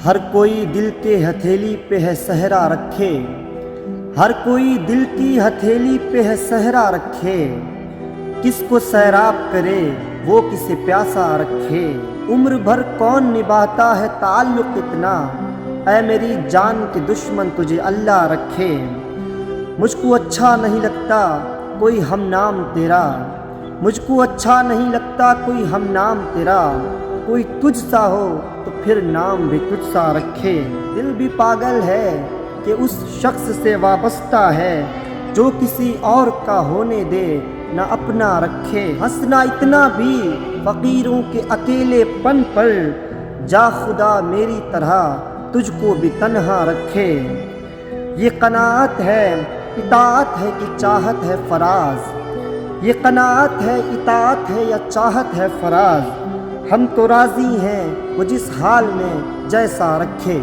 ہر کوئی دل کے ہتھیلی پہ ہے صحرا رکھے، ہر کوئی دل کی ہتھیلی پہ ہے صحرا رکھے، کس کو سیراب کرے وہ کسے پیاسا رکھے۔ عمر بھر کون نبھاتا ہے تعلق اتنا، اے میری جان کے دشمن تجھے اللہ رکھے۔ مجھ کو اچھا نہیں لگتا کوئی ہم نام تیرا، مجھ کو اچھا نہیں لگتا کوئی ہم نام تیرا، کوئی تجھ سا ہو تو پھر نام بھی تجھ سا رکھے۔ دل بھی پاگل ہے کہ اس شخص سے وابستہ ہے، جو کسی اور کا ہونے دے نہ اپنا رکھے۔ ہنسنا اتنا بھی فقیروں کے اکیلے پن پر، جا خدا میری طرح تجھ کو بھی تنہا رکھے۔ یہ قناعت ہے اطاعت ہے کہ چاہت ہے فراز، یہ قناعت ہے اطاعت ہے یا چاہت ہے فراز، ہم تو راضی ہیں وہ جس حال میں جیسا رکھے۔